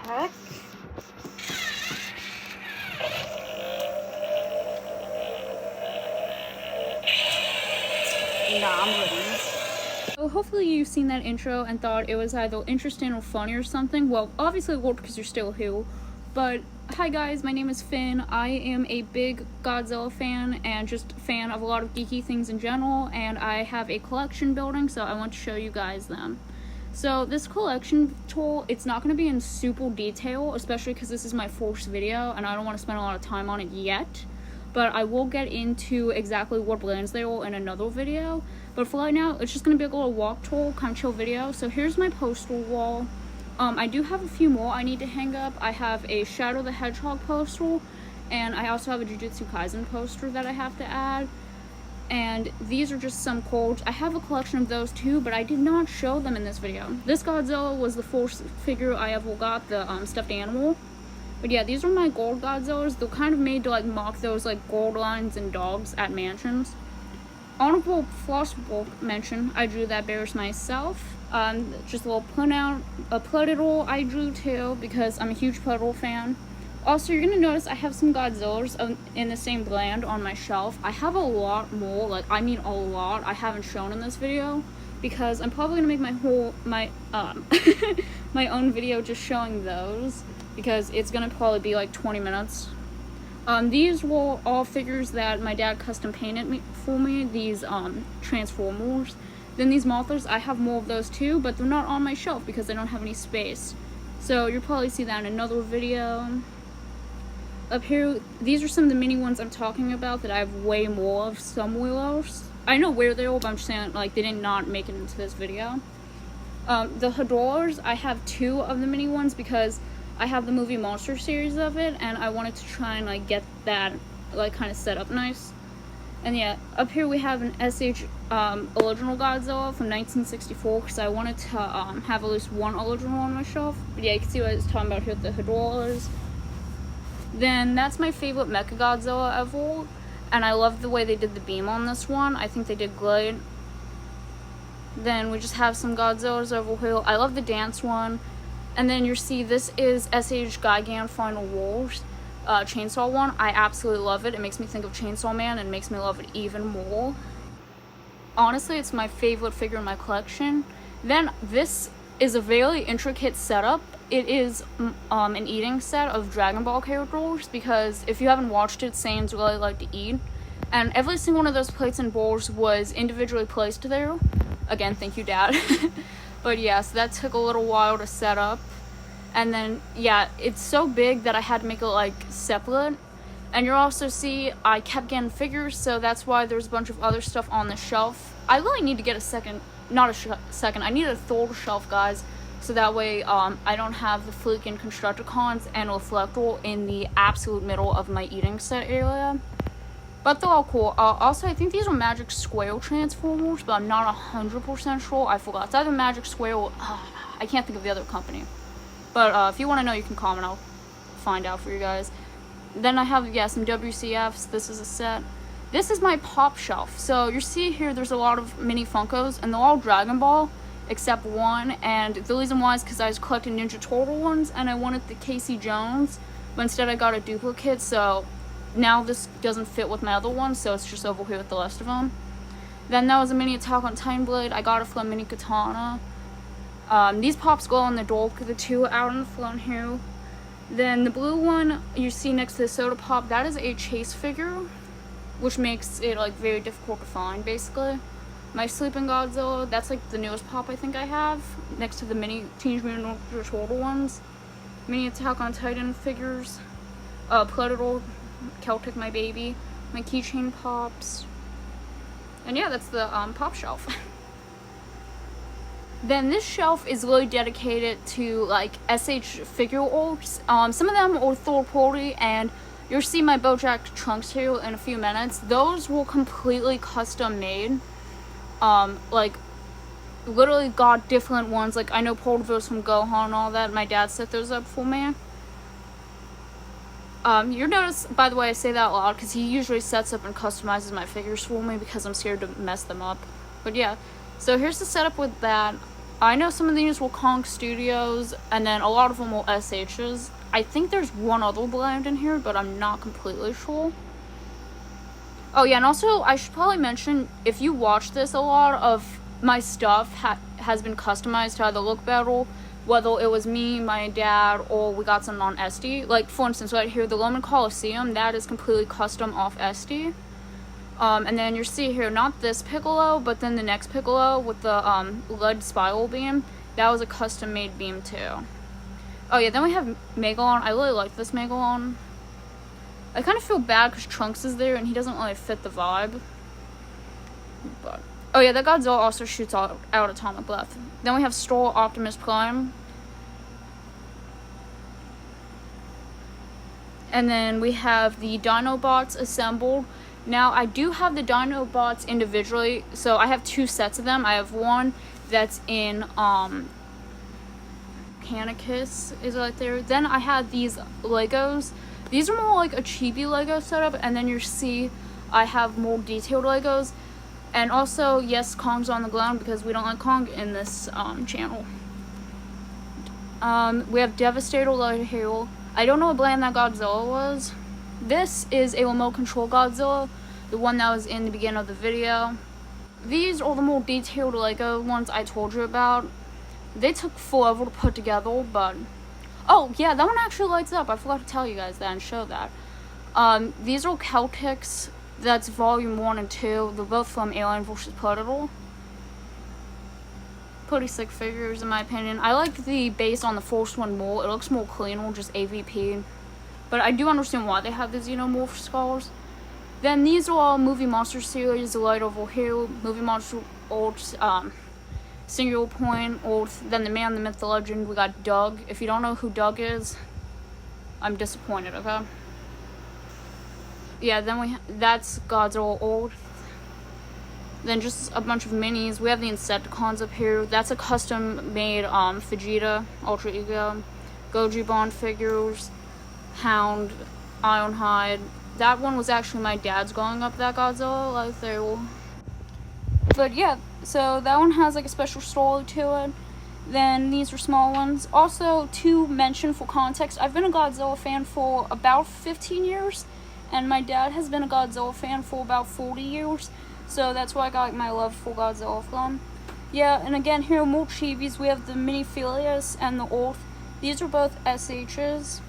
heck? Nah, I'm ready. So hopefully you've seen that intro and thought it was either interesting or funny or something. Well, obviously it won't because you're still here. But hi guys, my name is Finn. I am a big Godzilla fan and just a fan of a lot of geeky things in general. And I have a collection building, so I want to show you guys them. So this collection tool, it's not going to be in super detail, especially because this is my first video and I don't want to spend a lot of time on it yet. But I will get into exactly what brands they are in another video. But for right now, it's just going to be a little walk tour, kind of chill video. So here's my poster wall. I do have a few more I need to hang up. I have a Shadow the Hedgehog poster, and I also have a Jujutsu Kaisen poster that I have to add. And these are just some quotes. I have a collection of those too, but I did not show them in this video. This Godzilla was the first figure I ever got, the stuffed animal. But yeah, these are my gold Godzillas. They're kind of made to like mock those like gold lions and dogs at mansions. Honorable flossable mention, I drew that bears myself. Just a little printout, a Predator I drew too because I'm a huge Predator fan. Also, you're gonna notice I have some Godzillas in the same brand on my shelf. I have a lot more, like I mean a lot, I haven't shown in this video because I'm probably gonna make my my own video just showing those because it's gonna probably be like 20 minutes. These were all figures that my dad custom painted for me, these Transformers. Then these Mothras, I have more of those too, but they're not on my shelf because I don't have any space. So you'll probably see that in another video. Up here, these are some of the mini ones I'm talking about that I have way more of somewhere else. I know where they are, but I'm just saying like they did not make it into this video. The Hedorahs, I have 2 of the mini ones because I have the movie Monster series of it, and I wanted to try and like get that like kind of set up nice. And yeah, up here we have an SH original Godzilla from 1964 because I wanted to have at least one original on my shelf. But yeah, you can see what I was talking about here with the Hedorahs. Then that's my favorite Mecha Godzilla ever, and I love the way they did the beam on this one. I think they did great. Then we just have some Godzillas over here. I love the dance one. And then you see this is SH Gigan Final Wars Chainsaw one. I absolutely love it. It makes me think of Chainsaw Man and makes me love it even more. Honestly, it's my favorite figure in my collection. Then this is a very intricate setup. It is an eating set of Dragon Ball characters because if you haven't watched it, Saiyans really like to eat. And every single one of those plates and bowls was individually placed there. Again, thank you, Dad. But yeah, so that took a little while to set up. And then, yeah, it's so big that I had to make it, like, separate. And you'll also see I kept getting figures, so that's why there's a bunch of other stuff on the shelf. I really need to get a second, not a second, I need a third shelf, guys. So that way, I don't have the freaking Constructicons and Reflector in the absolute middle of my eating set area. But they're all cool. Also, I think these are Magic Square Transformers, but I'm not 100% sure. I forgot. It's either Magic Square or... I can't think of the other company. But if you want to know, you can comment. I'll find out for you guys. Then I have, yeah, some WCFs. This is a set. This is my pop shelf. So you see here, there's a lot of mini Funkos, and they're all Dragon Ball, except one. And the reason why is because I was collecting Ninja Turtle ones, and I wanted the Casey Jones, but instead I got a duplicate, so... Now this doesn't fit with my other one, so it's just over here with the rest of them. Then that was a mini Attack on Titan blade. I got it from Mini Katana. These pops glow in the dark, the 2 out in the front here. Then the blue one you see next to the soda pop, that is a chase figure, which makes it like very difficult to find basically. My Sleeping Godzilla, that's like the newest pop I think I have, next to the mini Teenage Mutant Ninja Turtle ones. Mini Attack on Titan figures. Predator, Celtic my baby, my keychain pops, and yeah, that's the pop shelf. Then this shelf is really dedicated to like SH figure orbs. Some of them are third party, and you'll see my Bojack Trunks here in a few minutes. Those were completely custom made. Like literally got different ones. Like I know portables from Gohan and all that. My dad set those up for me. You'll notice, by the way, I say that a lot because he usually sets up and customizes my figures for me because I'm scared to mess them up. But yeah, so here's the setup with that. I know some of these were Kong Studios, and then a lot of them were SH's. I think there's one other brand in here, but I'm not completely sure. Oh yeah, and also I should probably mention, if you watch this, a lot of my stuff has been customized to either look better, whether it was me, my dad, or we got some on SD. Like, for instance, right here, the Roman Coliseum, that is completely custom off SD. And then you see here, not this Piccolo, but then the next Piccolo with the lead spiral beam. That was a custom-made beam, too. Oh yeah, then we have Megalon. I really like this Megalon. I kind of feel bad because Trunks is there and he doesn't really fit the vibe. But oh yeah, that Godzilla also shoots out atomic breath. Then we have Star Optimus Prime. And then we have the Dinobots assembled. Now, I do have the Dinobots individually, so I have two sets of them. I have one that's in Canicus is right there. Then I have these Legos. These are more like a chibi Lego setup, and then you see I have more detailed Legos. And also, yes, Kong's on the ground because we don't like Kong in this channel. We have Devastator right here. I don't know what brand that Godzilla was. This is a remote control Godzilla, the one that was in the beginning of the video. These are the more detailed Lego ones I told you about. They took forever to put together, but oh yeah, that one actually lights up. I forgot to tell you guys that and show that. These are Celtics. That's volume 1 and 2. They're both from Alien vs. Predator. Pretty sick figures in my opinion. I like the base on the first one more. It looks more clean, just AVP. But I do understand why they have the Xenomorph skulls. Then these are all Movie Monster series, right over here. Movie Monster Ult, Singular Point, Ult. Then the man, the myth, the legend. We got Doug. If you don't know who Doug is, I'm disappointed, okay? Yeah, then that's Godzilla Ult. Then just a bunch of minis. We have the Insecticons up here. That's a custom-made Vegeta, Ultra Ego, Goji Bond figures, Hound, Ironhide. That one was actually my dad's going up that Godzilla, like they will. But yeah, so that one has like a special story to it. Then these are small ones. Also, to mention for context, I've been a Godzilla fan for about 15 years, and my dad has been a Godzilla fan for about 40 years. So that's where I got my love for Godzilla from. Yeah, and again, here are more chibis. We have the Mini Filius and the Earth. These are both SHs.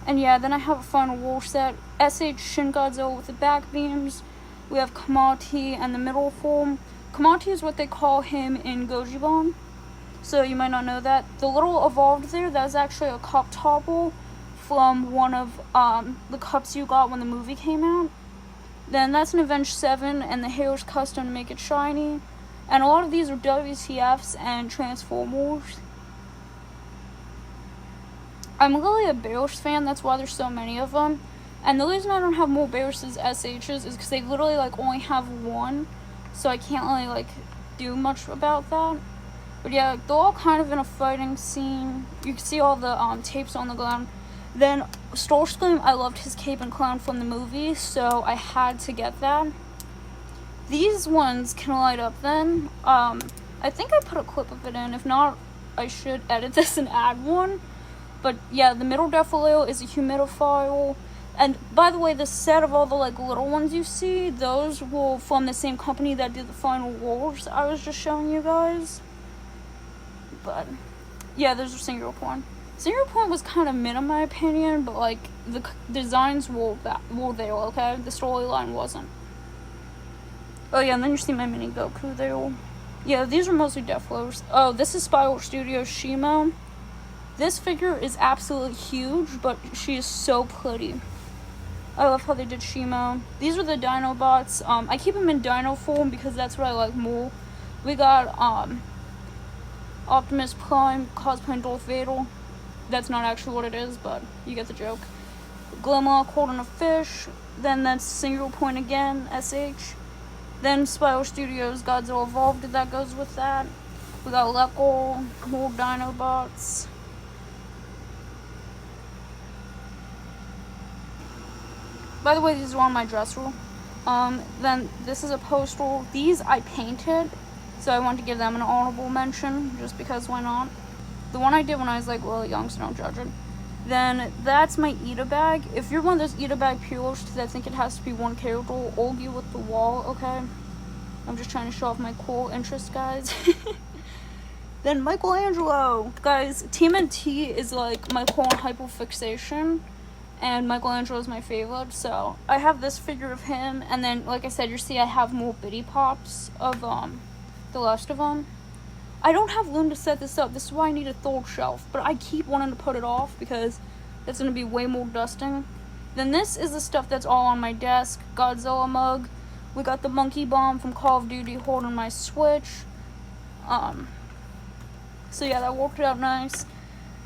And yeah, then I have a final war set. SH Shin Godzilla with the back beams. We have Kamati and the middle form. Kamati is what they call him in Gojiban. So you might not know that. The little evolved there, that was actually a cup topple from one of the cups you got when the movie came out. Then that's an Avenged 7, and the hair is custom to make it shiny. And a lot of these are WTFs and Transformers. I'm really a Bears fan, that's why there's so many of them. And the reason I don't have more Bears as SHs is because they literally like only have one. So I can't really like do much about that. But yeah, they're all kind of in a fighting scene. You can see all the tapes on the ground. Then Starscream, I loved his cape and crown from the movie, so I had to get that. These ones can light up then. I think I put a clip of it in. If not, I should edit this and add one. But yeah, the middle Defileo is a humidifier. And by the way, the set of all the like little ones you see, those were from the same company that did the Final Wars I was just showing you guys. But yeah, those are Singular Point. Singular Point was kind of mid in my opinion, but like the designs were there, okay? The storyline wasn't. Oh yeah, and then you see my mini Goku there. Yeah, these are mostly Defilos. Oh, this is Spiral Studios Shimo. This figure is absolutely huge, but she is so pretty. I love how they did Shimo. These are the Dinobots. I keep them in Dino form because that's what I like more. We got Optimus Prime cosplaying Darth Vader. That's not actually what it is, but you get the joke. Glimlock holding a fish. Then that's Singular Point again, SH. Then Spiral Studios Godzilla Evolved, that goes with that. We got Lekor, more Dinobots. By the way, these are on my dresser. Then this is a poster. These I painted. So I wanted to give them an honorable mention, just because why not? The one I did when I was like really young, so don't judge it. Then that's my Eat-A bag. If you're one of those Eat-A bag purists that think it has to be one character, Olgie with the wall, okay? I'm just trying to show off my cool interest, guys. Then Michelangelo. Guys, TMNT is like my core hyperfixation, and Michelangelo is my favorite, so I have this figure of him, and then, like I said, you see I have more bitty pops of, the rest of them. I don't have room to set this up. This is why I need a third shelf, but I keep wanting to put it off because it's going to be way more dusting. Then this is the stuff that's all on my desk. Godzilla mug. We got the monkey bomb from Call of Duty holding my Switch. So yeah, that worked out nice.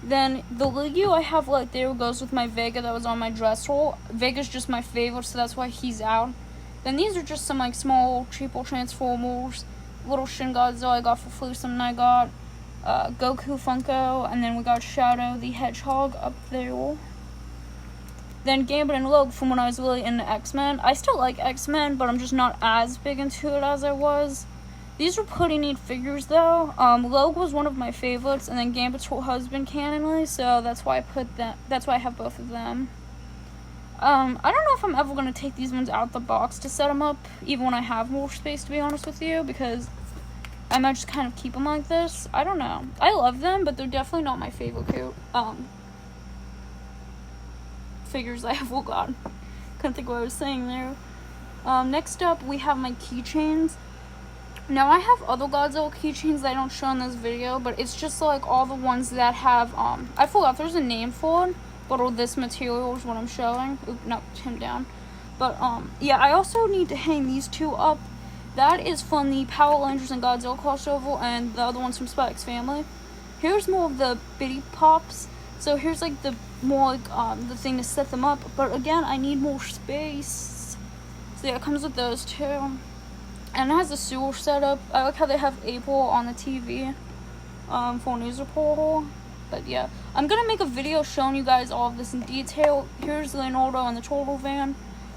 Then the Ligio I have right there goes with my Vega that was on my dresser. Vega's just my favorite, so that's why he's out. Then these are just some like small, cheaper Transformers. Little Shin Godzilla I got for free, something I got. Goku Funko, and then we got Shadow the Hedgehog up there. Then Gambit and Rogue from when I was really into X-Men. I still like X-Men, but I'm just not as big into it as I was. These are pretty neat figures though. Rogue was one of my favorites, and then Gambit's her husband canonly, so that's why I have both of them. I don't know if I'm ever going to take these ones out the box to set them up, even when I have more space, to be honest with you, because I might just kind of keep them like this. I don't know. I love them, but they're definitely not my favorite figures I have. Oh god. Couldn't think what I was saying there. Next up, we have my keychains. Now, I have other Godzilla keychains that I don't show in this video, but it's just like all the ones that have, I forgot there's a name for it. But all this material is what I'm showing. Oop, knocked him down. But, yeah, I also need to hang these two up. That is from the Power Rangers and Godzilla crossover, and the other one's from Spike's family. Here's more of the bitty pops. So here's, like, the more, like, the thing to set them up. But, again, I need more space. So, yeah, it comes with those, too. And it has a sewer setup. I like how they have April on the TV, for a news reporter. But yeah, I'm gonna make a video showing you guys all of this in detail. Here's Leonardo and the turtle van.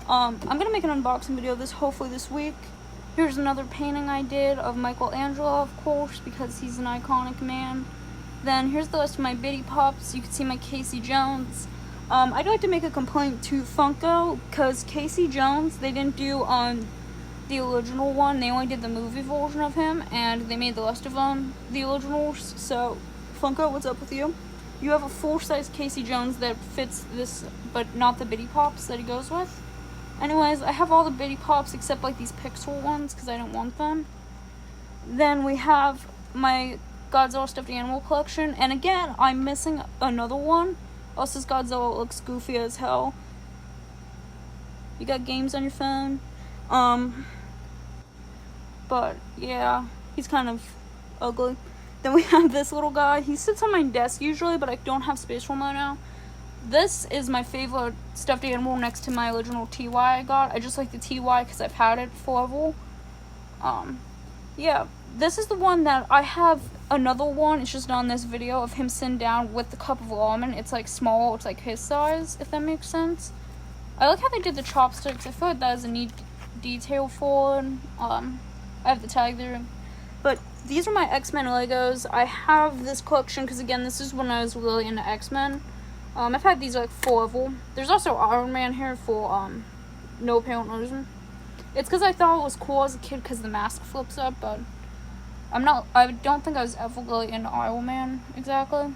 I'm gonna make an unboxing video of this hopefully this week. Here's another painting I did of Michelangelo, of course, because he's an iconic man. Then here's the rest of my bitty pops. You can see my Casey Jones. I'd like to make a complaint to Funko, because Casey Jones, they didn't do the original one. They only did the movie version of him, and they made the rest of them the originals. So Funko, what's up with you? You have a full-size Casey Jones that fits this, but not the bitty pops that he goes with. Anyways, I have all the bitty pops except like these pixel ones because I don't want them. Then we have my Godzilla stuffed animal collection, and again, I'm missing another one. Also, this Godzilla looks goofy as hell. You got games on your phone. But yeah, he's kind of ugly. Then we have this little guy. He sits on my desk usually, but I don't have space for him right now. This is my favorite stuffed animal next to my original TY I got. I just like the TY because I've had it forever. Yeah, this is the one that I have another one. It's just on this video of him sitting down with the cup of ramen. It's like small. It's like his size, if that makes sense. I like how they did the chopsticks. I feel like that is a neat detail for it. I have the tag there. But these are my X-Men Legos. I have this collection because, again, this is when I was really into X-Men. I've had these like forever. There's also Iron Man here for no apparent reason. It's because I thought it was cool as a kid because the mask flips up, but I don't think I was ever really into Iron Man exactly.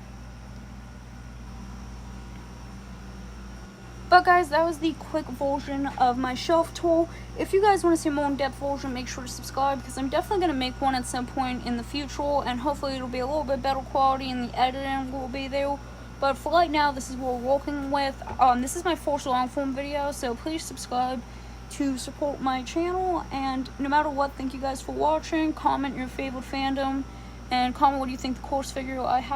But guys, that was the quick version of my shelf tour. If you guys want to see a more in-depth version, make sure to subscribe because I'm definitely going to make one at some point in the future, and hopefully it'll be a little bit better quality and the editing will be there. But for right now, this is what we're working with. This is my first long-form video, so please subscribe to support my channel. And no matter what, thank you guys for watching. Comment your favorite fandom and comment what you think the coolest figure I have.